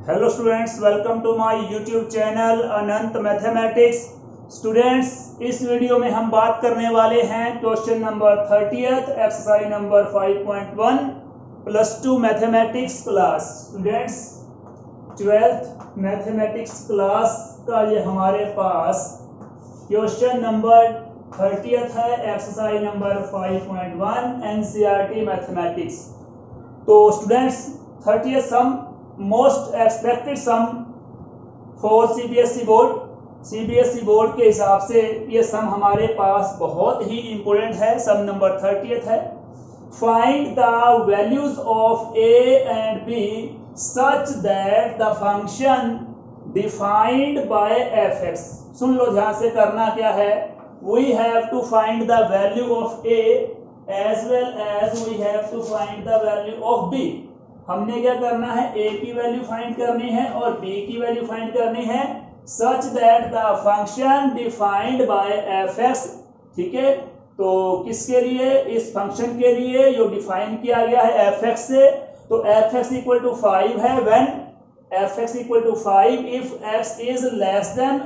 Hello students, welcome to my YouTube channel Anant mathematics. Students, इस video में हम बात करने वाले हैं question number 30th exercise number 5.1 +2 mathematics class. Students, 12th mathematics class का ये हमारे पास क्वेश्चन नंबर 30th है, एक्सरसाइज नंबर 5.1 एनसीईआरटी मैथमेटिक्स। तो students, 30th sum most expected sum for CBSE board के हिसाब से ये सम हमारे पास बहुत ही इंपॉर्टेंट है। सम नंबर 30th है, find the values of A and B such that the function defined by F X. सुन लो ध्यान से, करना क्या है, we have to find the value of A as well as we have to find the value of B. हमने क्या करना है, ए की वैल्यू फाइंड करनी है और बी की वैल्यू फाइंड करनी है, सच that the function defined by F x. ठीक है, तो किसके लिए, इस फंक्शन के लिए जो डिफाइन किया गया है एफ एक्स से। तो एफ एक्स इक्वल टू 5 है when f x equal to 5 if x is less than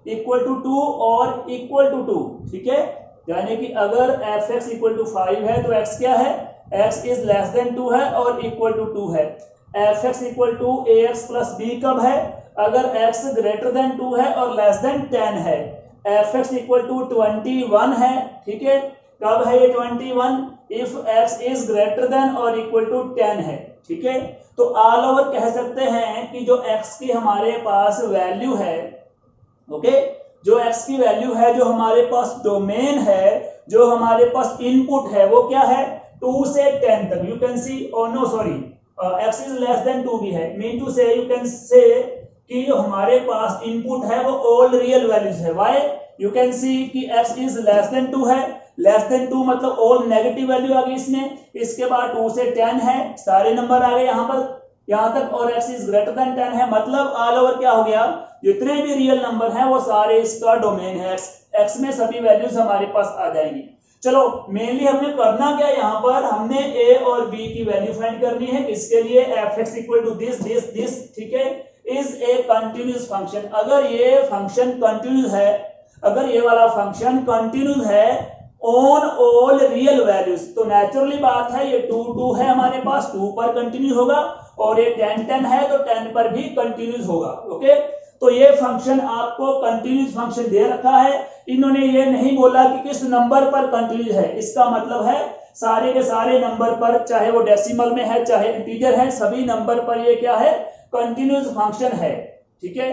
equal to 2 और इक्वल टू 2। ठीक है, यानी कि अगर एफ एक्स इक्वल टू 5 है तो एक्स क्या है, x इज लेस देन 2 है और इक्वल टू 2 है। F x equal to a x plus b कब है, अगर x ग्रेटर देन 2 है और लेस देन 10 है। एफ एक्स इक्वल टू 21 है। ठीक है, कब है ये 21, if x is greater than और इक्वल टू 10 है। ठीक है, तो ऑल ओवर कह सकते हैं कि जो x की हमारे पास वैल्यू है, ओके, जो x की वैल्यू है, जो हमारे पास डोमेन है, जो हमारे पास इनपुट है, वो क्या है 2 से 10 तक। यू कैन सी, और no sorry, x is less than 2 भी है। Mean to say you can say कि जो हमारे पास इनपुट है वो ऑल रियल वैल्यूज है। व्हाई, यू कैन सी कि x इज लेस देन 2 है, लेस देन 2 मतलब ऑल नेगेटिव वैल्यू आ गई इसमें। इसके बाद 2 से 10 है, सारे नंबर आ गए यहाँ पर, यहाँ तक, और x इज ग्रेटर देन 10 है, मतलब ऑल ओवर क्या हो गया, जितने भी रियल नंबर हैं वो सारे इसका डोमेन है। x में सभी वैल्यूज हमारे पास आ जाएंगी। चलो, मेनली हमने करना क्या, यहाँ पर हमने a और b की वैल्यू फाइंड करनी है। किसके लिए, f x equal to this. ठीक है, इज ए कंटिन्यूस फंक्शन। अगर ये फंक्शन कंटिन्यूस है, अगर ये वाला फंक्शन कंटिन्यूस है ऑन ऑल रियल वैल्यूज, तो नेचुरली बात है ये 2 है हमारे पास, 2 पर कंटिन्यू होगा, और ये 10 है तो 10 पर भी कंटिन्यूस होगा। ओके, तो ये फंक्शन आपको कंटिन्यूस फंक्शन दे रखा है। इन्होंने ये नहीं बोला कि किस नंबर पर कंटिन्यूस है, इसका मतलब है सारे के सारे नंबर पर, चाहे वो डेसिमल में है चाहे इंटीजर है, सभी नंबर पर ये क्या है, कंटिन्यूस फंक्शन है। ठीक है,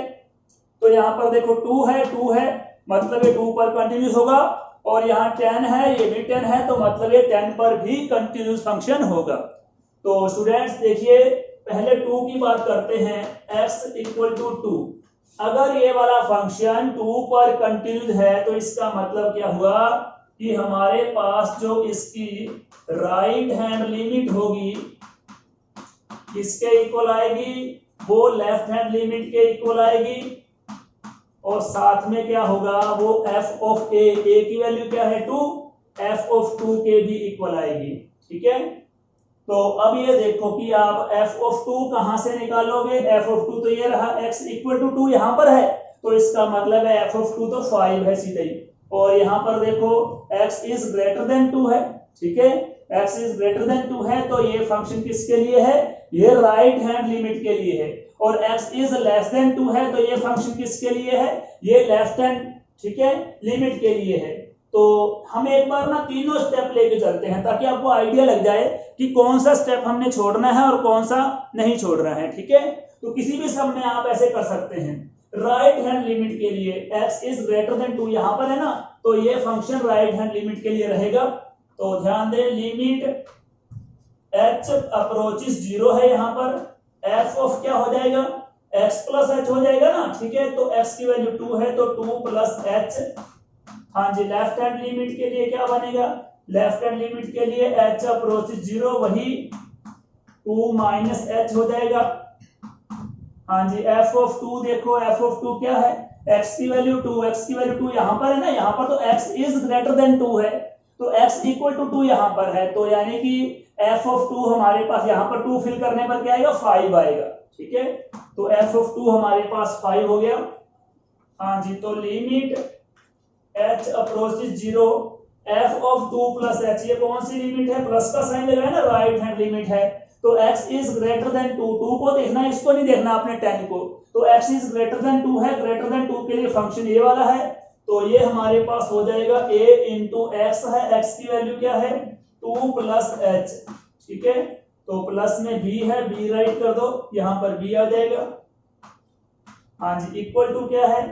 तो यहाँ पर देखो 2 है मतलब ये 2 पर कंटिन्यूस होगा, और यहाँ 10 है, ये भी 10 है, तो मतलब ये 10 पर भी कंटिन्यूस फंक्शन होगा। तो स्टूडेंट्स देखिए, पहले 2 की बात करते हैं, x इक्वल टू 2। अगर ये वाला फंक्शन 2 पर कंटिन्यूस है तो इसका मतलब क्या हुआ कि हमारे पास जो इसकी राइट हैंड लिमिट होगी किसके इक्वल आएगी, वो लेफ्ट हैंड लिमिट के इक्वल आएगी, और साथ में क्या होगा, वो f ऑफ a की वैल्यू क्या है 2, f ऑफ 2 के भी इक्वल आएगी। ठीक है, तो अब ये देखो कि आप f ऑफ 2 कहां से निकालोगे, f ऑफ 2 तो ये रहा, x इक्वल टू 2 यहां पर है, तो इसका मतलब है f ऑफ 2 तो 5 है सीधे ही, और यहां पर देखो x इज ग्रेटर देन 2 है। ठीक है, x इज ग्रेटर देन 2 है, तो ये फंक्शन किसके लिए है, ये राइट हैंड लिमिट के लिए है, और x इज लेस देन 2 है, तो ये फंक्शन किसके लिए है, ये लेफ्ट हैंड, ठीक है, लिमिट के लिए है। तो हम एक बार ना तीनों स्टेप लेके चलते हैं ताकि आपको आइडिया लग जाए कि कौन सा स्टेप हमने छोड़ना है और कौन सा नहीं छोड़ना है। ठीक है, तो किसी भी सम में आप ऐसे कर सकते हैं। राइट हैंड लिमिट के लिए x इज ग्रेटर देन 2 यहां पर है ना, तो ये फंक्शन राइट हैंड लिमिट के लिए रहेगा। तो ध्यान दें, लिमिट h अप्रोचेस 0 है, यहां पर f ऑफ क्या हो जाएगा, x प्लस h हो जाएगा ना। ठीक है, तो x की वैल्यू 2 है, तो 2 प्लस h। हाँ जी, लेफ्ट हैंड लिमिट के लिए क्या बनेगा, लेफ्ट हैंड लिमिट के लिए h अप्रोचेस 0, वही 2 माइनस h हो जाएगा। हाँ जी, f ऑफ 2 देखो, f ऑफ 2 क्या है, x की वैल्यू 2, x की वैल्यू 2 यहां पर है ना, यहां पर तो x इज ग्रेटर देन 2 है, तो x इक्वल टू 2 यहां पर है, तो यानी कि f ऑफ 2 हमारे पास यहां पर 2 फिल करने पर क्या आएगा, 5 आएगा। ठीक है। तो एफ ऑफ 2 हमारे पास 5 हो गया। हाँ जी, तो limit h approaches 0 f of 2 plus h, ये कौन सी लिमिट है, प्लस का साइन लगाया ना, राइट हैंड लिमिट है। तो x इज ग्रेटर देन 2, 2 को देखना, इसको नहीं देखना आपने 10 को। तो x इज ग्रेटर देन 2 है, ग्रेटर देन 2 के लिए फंक्शन ये वाला है। तो ये हमारे पास हो जाएगा a इंटू एक्स है, x की वैल्यू क्या है 2 प्लस h, ठीक है। तो प्लस में b है, b राइट कर दो, यहां पर b आ जाएगा। हाँ जी, इक्वल टू क्या है,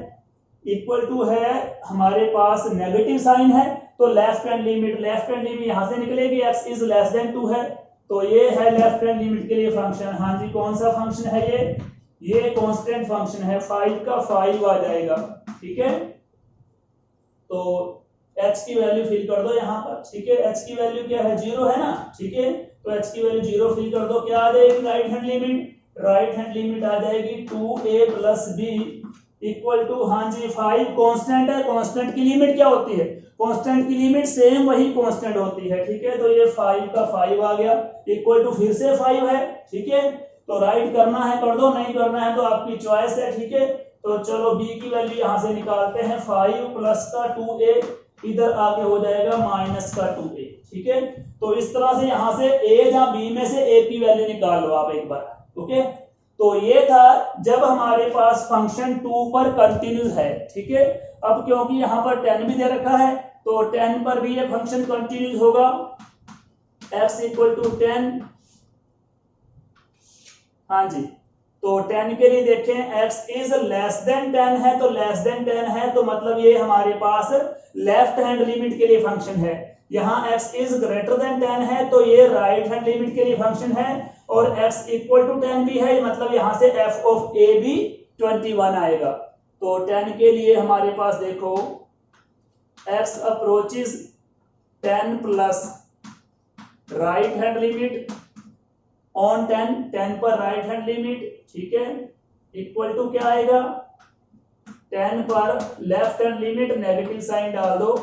इक्वल टू है हमारे पास नेगेटिव साइन है, तो left hand limit, left hand limit यहां से निकलेगी, x इज लेस देन 2 है, तो ये है लेफ्ट हैंड लिमिट के लिए फंक्शन। हाँ जी, कौन सा फंक्शन है ये कांस्टेंट फंक्शन है, 5 का 5 आ जाएगा, ठीक है। तो h की वैल्यू फिल कर दो यहाँ पर, ठीक है। h की वैल्यू क्या है 0 है ना, ठीक है। तो h की वैल्यू 0 फिल कर दो, क्या आ जाएगी right hand limit, right hand limit आ जाएगी 2a plus b equal to, हाँ जी 5 कांस्टेंट है, कांस्टेंट की लिमिट क्या होती है, कांस्टेंट की लिमिट सेम वही कांस्टेंट होती है, ठीक है। तो ये 5 का 5 आ गया, इक्वल टू फिर से 5 है, ठीक है। तो राइट करना है कर दो, नहीं करना है तो आपकी चॉइस है, ठीक है। तो चलो b की वैल्यू यहां से निकालते हैं, 5 प्लस का 2a इधर आके हो जाएगा माइनस का 2a, ठीक है। तो इस तरह से यहां से a या b में से a की वैल्यू निकाल लो आप एक बार, ओके। तो ये था जब हमारे पास फंक्शन 2 पर कंटिन्यूस है, ठीक है। अब क्योंकि यहां पर 10 भी दे रखा है, तो 10 पर भी ये फंक्शन कंटिन्यूस होगा, x इक्वल टू 10। हाँ जी, तो 10 के लिए देखें, x इज लेस देन 10 है, तो लेस देन 10 है तो मतलब ये हमारे पास लेफ्ट हैंड लिमिट के लिए फंक्शन है। यहाँ x इज ग्रेटर देन 10 है तो ये राइट हैंड लिमिट के लिए फंक्शन है, और x इक्वल टू 10 भी है, मतलब यहां से f ऑफ a भी 21 आएगा। तो 10 के लिए हमारे पास देखो x approaches 10 plus right hand limit on 10, 10 पर राइट हैंड लिमिट, ठीक है, इक्वल टू क्या आएगा 10 पर left hand limit, negative sign डाल दो,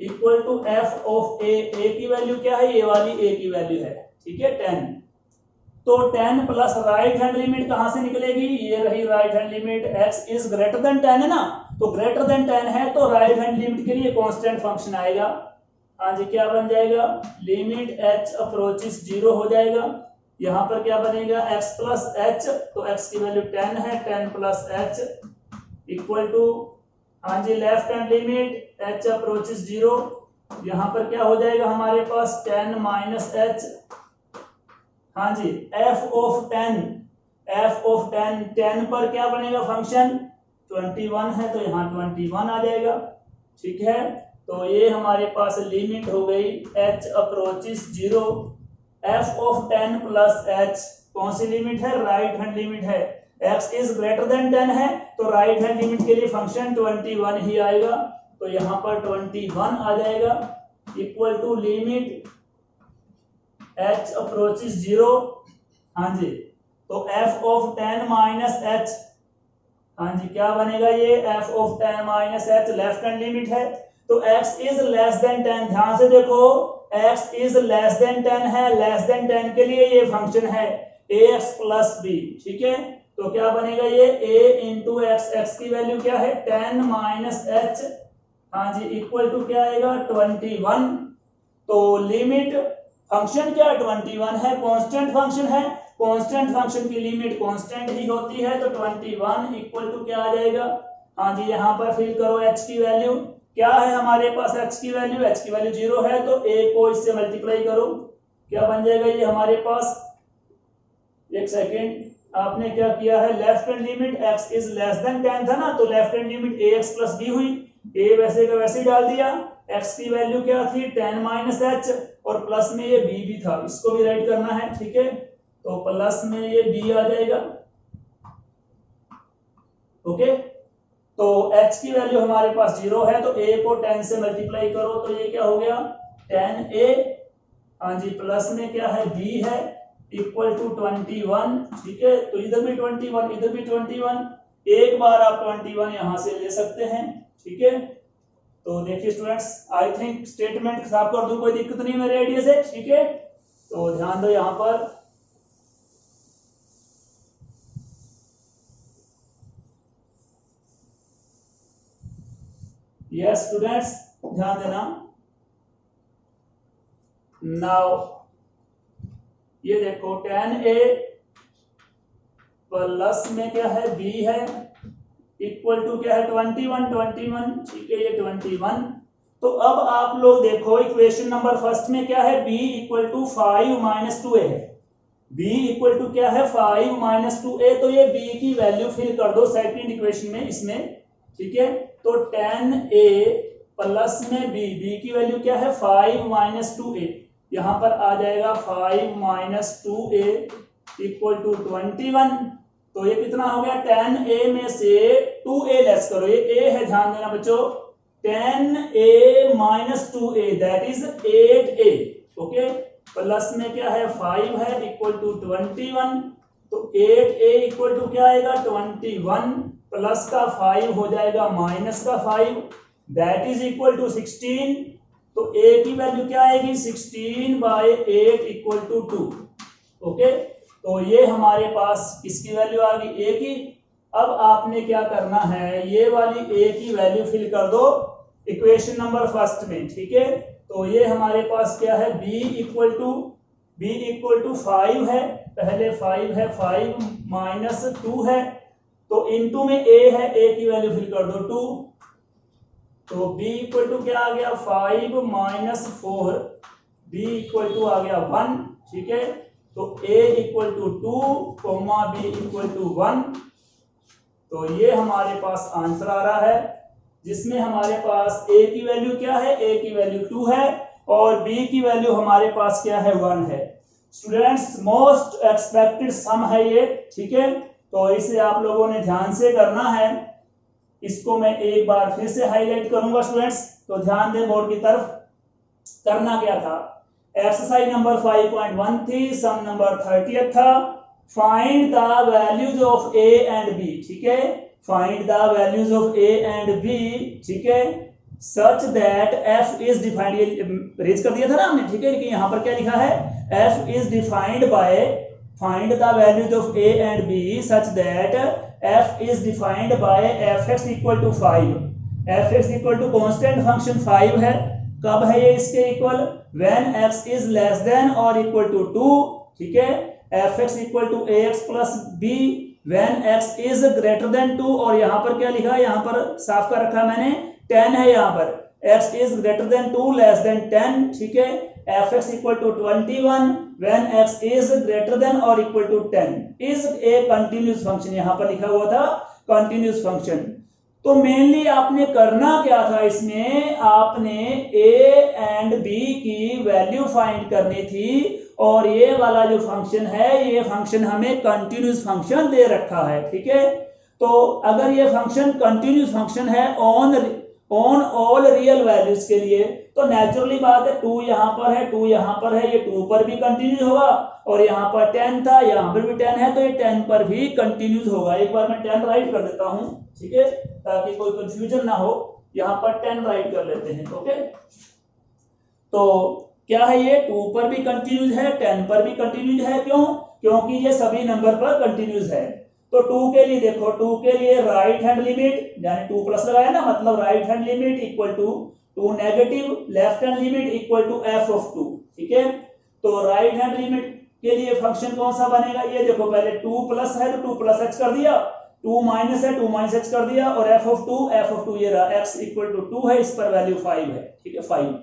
equal to f of a, a की वैल्यू क्या है, ये वाली a की वैल्यू है, ठीक है 10। तो 10 प्लस राइट हैंड लिमिट कहां से निकलेगी, ये रही right hand limit, x is greater than 10 है ना, तो ग्रेटर देन 10 है तो राइट हैंड लिमिट के लिए कांस्टेंट फंक्शन आएगा। हाँ जी, क्या बन जाएगा, लिमिट h अप्रोचेस 0 हो जाएगा, यहां पर क्या बनेगा x प्लस h, तो x की वैल्यू 10 है, 10 प्लस h इक्वल टू, हाँ जी left hand limit h approaches 0, यहां पर क्या हो जाएगा हमारे पास 10 माइनस h, हाँ जी f ऑफ 10, f ऑफ 10, 10 पर क्या बनेगा फंक्शन 21 है तो यहाँ 21 आ जाएगा, ठीक है। तो ये हमारे पास लिमिट हो गई h approaches 0, f of 10 plus h, कौन सी लिमिट है, राइट हैंड लिमिट है, x इज ग्रेटर देन 10 है तो राइट हैंड लिमिट के लिए फंक्शन 21 ही आएगा, तो यहाँ पर 21 आ जाएगा, equal to limit h approaches 0, हाँ जी तो f ऑफ 10 माइनस h, हाँ जी क्या बनेगा ये f of 10 minus h, left hand limit है तो x इज लेस देन 10, ध्यान से देखो x इज लेस देन 10 है, लेस देन 10 के लिए ये फंक्शन है ax प्लस b, ठीक है। तो क्या बनेगा ये a इंटू एक्स, एक्स की वैल्यू क्या है 10 माइनस h, हाँ जी इक्वल टू क्या आएगा 21। तो लिमिट फंक्शन क्या 21 है, कांस्टेंट फंक्शन है, कांस्टेंट फंक्शन की लिमिट कांस्टेंट ही होती है, तो 21 इक्वल टू क्या आ जाएगा, हाँ जी यहाँ पर फिल करो h की वैल्यू क्या है हमारे पास, h की वैल्यू, h की वैल्यू 0 है तो a को इससे मल्टीप्लाई करो, क्या बन जाएगा ये हमारे पास, एक सेकेंड, आपने क्या किया है left hand limit x is less then 10 था ना, तो left hand limit ax plus b हुई, a वैसे का वैसे ही डाल दिया, x की वैल्यू क्या थी 10 माइनस h, और प्लस में ये b भी था, इसको भी राइट करना है, ठीक है। तो प्लस में ये b आ जाएगा, ओके। तो h की वैल्यू हमारे पास 0 है तो a को 10 से मल्टीप्लाई करो, तो ये क्या हो गया 10a, हाँ जी प्लस में क्या है b है, इक्वल टू 21, ठीक है। तो इधर भी 21 इधर भी 21, एक बार आप 21 यहां से ले सकते हैं, ठीक है। तो देखिए स्टूडेंट्स, आई थिंक स्टेटमेंट साफ कर दूं, कोई दिक्कत नहीं मेरे आइडिया से, ठीक है। तो ध्यान दो यहाँ पर यस स्टूडेंट्स, ध्यान देना। नाउ ये देखो 10a प्लस में क्या है b है इक्वल टू क्या है 21, ठीक है, ये 21। तो अब आप लोग देखो इक्वेशन नंबर फर्स्ट में क्या है, b equal to 5 minus 2a है। b इक्वल टू क्या है 5 माइनस 2a, तो ये b की वैल्यू फिल कर दो सेकंड इक्वेशन में इसमें, ठीक है। तो 10a प्लस में b की वैल्यू क्या है 5 माइनस 2a, यहां पर आ जाएगा 5 माइनस 2a इक्वल टू 21। तो ये कितना हो गया, 10a में से 2a लेस करो, ये a है, ध्यान देना बच्चों। 10a minus 2a that is 8a, okay. Plus में क्या है 5 है इक्वल टू 21, तो 8a इक्वल टू क्या आएगा 21 प्लस का 5 हो जाएगा माइनस का 5 दैट इज इक्वल टू 16। तो a की वैल्यू क्या आएगी 16 बाय 8 इक्वल टू 2, ओके। तो ये हमारे पास किसकी वैल्यू आ गई, a की। अब आपने क्या करना है, ये वाली a की वैल्यू फिल कर दो इक्वेशन नंबर फर्स्ट में, ठीक है। तो ये हमारे पास क्या है b इक्वल टू 5 है, पहले 5 है, 5 माइनस 2 है, तो इनटू में a है, a की वैल्यू फिल कर दो 2। तो b इक्वल टू क्या आ गया 5 माइनस 4, b इक्वल टू आ गया 1, ठीक है। तो a equal to 2 comma b equal to 1। तो ये हमारे पास आंसर आ रहा है, जिसमें हमारे पास a की वैल्यू क्या है, a की वैल्यू 2 है और b की वैल्यू हमारे पास क्या है 1 है। स्टूडेंट्स मोस्ट एक्सपेक्टेड सम है ये, ठीक है। तो इसे आप लोगों ने ध्यान से करना है, इसको मैं एक बार फिर से हाईलाइट करूंगा स्टूडेंट्स, तो ध्यान दें बोर्ड की तरफ। करना क्या था, एक्सरसाइज नंबर 5.1 थी, सम नंबर 30 था। Find the values of a and b, ठीक है। Find the values of a and b, ठीक है, such that f is defined, ये रेज कर दिया था ना हमने, ठीक है। कि यहाँ पर क्या लिखा है, f is defined by find the values of a and b such that f is defined by fx equal to 5। fx equal to constant function 5 है, कब है ये इसके equal, when x is less than or equal to 2, ठीक है। fx equal to ax plus b when x is greater than 2, और यहाँ पर क्या लिखा है, यहाँ पर साफ कर रखा मैंने 10 है, यहाँ पर x is greater than 2 less than 10, ठीक है। fx equal to 21 when x is greater than or equal to 10 is a continuous function, यहाँ पर लिखा हुआ था continuous function। तो मेनली आपने करना क्या था, इसमें आपने a एंड b की वैल्यू फाइंड करनी थी, और ये वाला जो फंक्शन है, ये फंक्शन हमें कंटिन्यूस फंक्शन दे रखा है, ठीक है। तो अगर ये फंक्शन कंटिन्यूस फंक्शन है ऑन ऑल रियल वैल्यूज के लिए, तो नेचुरली बात है 2 यहाँ पर है, 2 यहाँ पर है, ये 2 पर भी कंटिन्यूस होगा, और यहाँ पर 10 था, यहाँ पर भी 10 है, तो ये 10 पर भी कंटिन्यूस होगा। एक बार मैं 10 राइट कर देता हूँ, ठीक है, ताकि कोई कंफ्यूजन ना हो। यहाँ पर 10 राइट कर लेते हैं, ओके। तो क्या है, ये 2 पर भी कंटिन्यूस है, 10 पर भी कंटिन्यूस है, क्यों, क्योंकि ये सभी नंबर पर कंटिन्यूस है। तो 2 के लिए देखो, 2 के लिए राइट हैंड लिमिट यानी 2 प्लस लगाया ना, मतलब right hand limit equal to 2 negative, left hand limit equal to f of 2, ठीक है। तो राइट हैंड लिमिट के लिए फंक्शन कौन सा बनेगा, ये देखो, पहले 2 प्लस है तो 2 प्लस h कर दिया, 2 माइनस है 2 माइनस h कर दिया, और f ऑफ 2 ये रहा, x इक्वल टू 2 है, इस पर वैल्यू 5 है, ठीक है, 5।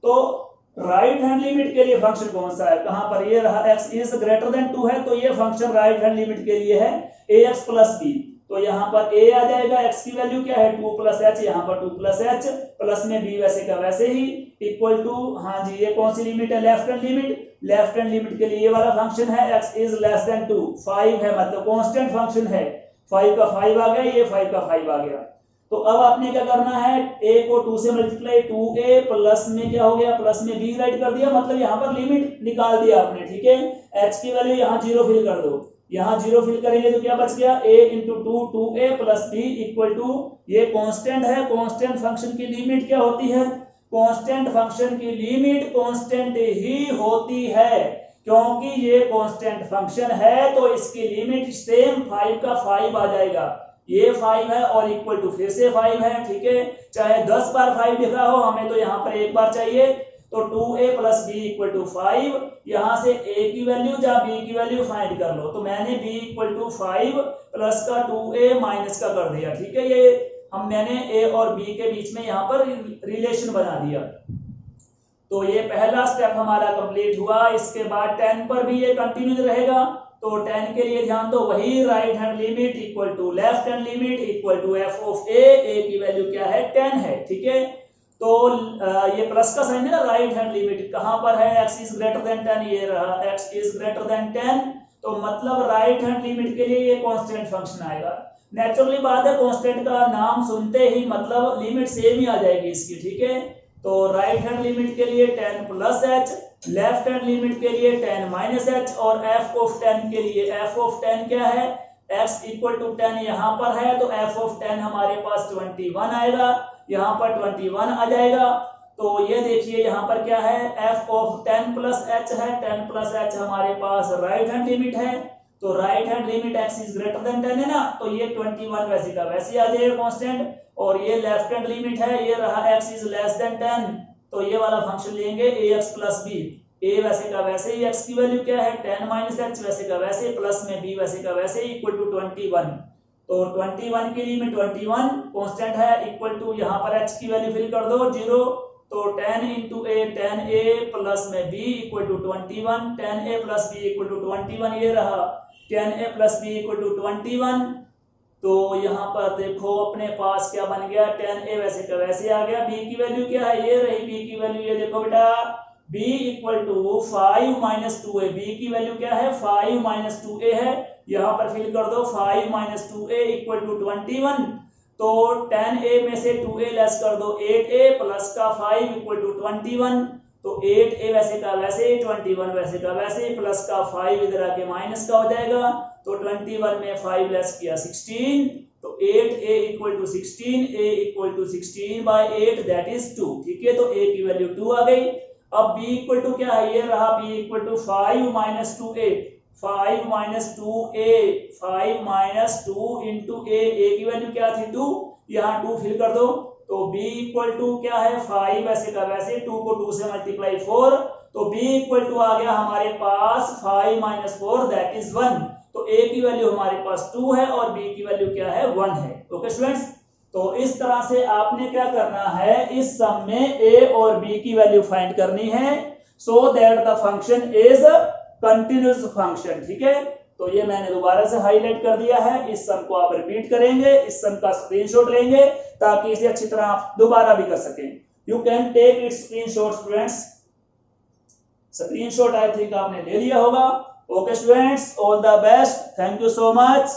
तो राइट हैंड लिमिट के लिए फंक्शन कौन सा है, कहां पर, ये रहा, x इज ग्रेटर देन 2 है, तो ये फंक्शन राइट हैंड लिमिट के लिए है ax प्लस b। तो यहाँ पर a आ जाएगा, x की वैल्यू क्या है 2 प्लस h, यहाँ पर 2 प्लस h, प्लस में b वैसे का वैसे ही इक्वल टू, हाँ जी, ये कौन सी लिमिट है, left hand limit. Left hand limit के लिए ये वाला फंक्शन है, x इज लेस देन 2, 5 है, मतलब कांस्टेंट फंक्शन है, 5 का 5 आ गया, ये 5 का 5 आ गया। तो अब आपने क्या करना है, a को 2 से मल्टीप्लाई, 2a प्लस में क्या हो गया, प्लस में b राइट कर दिया, मतलब यहाँ पर लिमिट निकाल दिया आपने, ठीक है। h की वैल्यू यहाँ 0 फिल कर दो, यहाँ 0 फिल करेंगे तो क्या बच गया, a into 2 2a plus b equal to, ये कांस्टेंट है, कांस्टेंट फंक्शन की लिमिट क्या होती है, कांस्टेंट फंक्शन की लिमिट कांस्टेंट ही होती है, क्योंकि ये कांस्टेंट फंक्शन है तो इसकी लिमिट सेम 5 का 5 आ जाएगा। ये 5 है और इक्वल टू फिर से 5 है, ठीक है। चाहे 10 बार 5 लिखा हो, हमें तो यहाँ पर एक बार चाहिए। तो 2a plus B equal to 5, यहाँ से a की वैल्यू या b की वैल्यू फाइंड कर लो। तो मैंने b इक्वल टू 5 प्लस का 2a माइनस का कर दिया, ठीक है। ये मैंने a और b के बीच में यहाँ पर रिलेशन बना दिया। तो ये पहला स्टेप हमारा कंप्लीट हुआ। इसके बाद 10 पर भी ये कंटिन्यूज रहेगा। तो 10 के लिए ध्यान दो, वही right hand limit equal to left hand limit equal to F of A की वैल्यू क्या है 10 है, ठीक है। तो ये प्लस का साइन है ना, राइट हैंड लिमिट कहां पर है, x इज ग्रेटर देन 10, ये रहा x इज ग्रेटर देन 10। तो मतलब राइट हैंड लिमिट के लिए ये कांस्टेंट फंक्शन आएगा। नेचुरली बात है, कांस्टेंट का नाम सुनते ही मतलब लिमिट सेम ही आ जाएगी इसकी, ठीक है। तो राइट हैंड लिमिट के लिए 10 plus h, left hand limit के लिए 10 माइनस h, और f ऑफ 10 के लिए f ऑफ 10 क्या है, x इक्वल टू 10 यहाँ पर है, तो f ऑफ 10 हमारे पास 21 आएगा, यहाँ पर 21 आ जाएगा। तो ये देखिए यहाँ पर क्या है, f ऑफ 10 प्लस h है, 10 प्लस h हमारे पास राइट हैंड लिमिट है। तो right hand limit x is greater than 10 है ना, तो ये 21 वैसे का वैसे आ जाएगा कांस्टेंट। और ये लेफ्ट हैंड लिमिट है, ये रहा x इज लेस देन 10, तो ये वाला फंक्शन लेंगे ax प्लस b। a वैसे का वैसे ही, x की वैल्यू क्या है 10 माइनस h वैसे का वैसे, प्लस में b वैसे का वैसे इक्वल टू 21। तो 21 के लिए में 21 कांस्टेंट है, इक्वल टू यहाँ पर h की वैल्यू फिल कर दो 0। तो 10 इंटू a 10a प्लस में b equal to 21, 10a plus b equal to 21, ये रहा 10a plus b equal to 21। तो यहाँ पर देखो अपने पास क्या बन गया, 10a वैसे का वैसे आ गया। b की वैल्यू क्या है, ये रही b की वैल्यू, ये देखो बेटा b equal to 5 minus 2a, b की वैल्यू क्या है 5 माइनस 2a है, यहाँ पर फिल कर दो 5 माइनस 2a इक्वल टू 21। तो 10a में से 2a लेस कर दो 8a प्लस का 5 इक्वल टू 21। तो 8a वैसे का वैसे, 21 वैसे का वैसे, प्लस का 5 इधर आके माइनस का हो जाएगा। तो 21 में 5 लेस किया 16, तो 8a equal to 16, a equal to 16 by 8 that is 2, ठीक है। तो a की वैल्यू 2 आ गई। अब b इक्वल टू क्या है, ये रहा b equal to 5 minus 2a, 5 minus 2a, 5 minus 2 into a की वैल्यू क्या थी 2, यहाँ 2 फिल कर दो। तो b इक्वल टू क्या है 5 वैसे का वैसे, 2 को 2 से मल्टीप्लाई 4, तो b इक्वल टू आ गया हमारे पास 5 माइनस 4 दैट इज 1। तो a की वैल्यू हमारे पास 2 है और b की वैल्यू क्या है 1 है। ओके स्टूडेंट्स, तो इस तरह से आपने क्या करना है, इस सम में a और b की वैल्यू फाइंड करनी है, so that the function is continuous function, ठीक है। तो ये मैंने दोबारा से हाईलाइट कर दिया है। इस सम को आप रिपीट करेंगे, इस सम का स्क्रीनशॉट लेंगे ताकि इसे अच्छी तरह आप दोबारा भी कर सकें। You can take it screenshot students. Screenshot I think आपने ले लिया होगा। Okay students, all the best, thank you so much.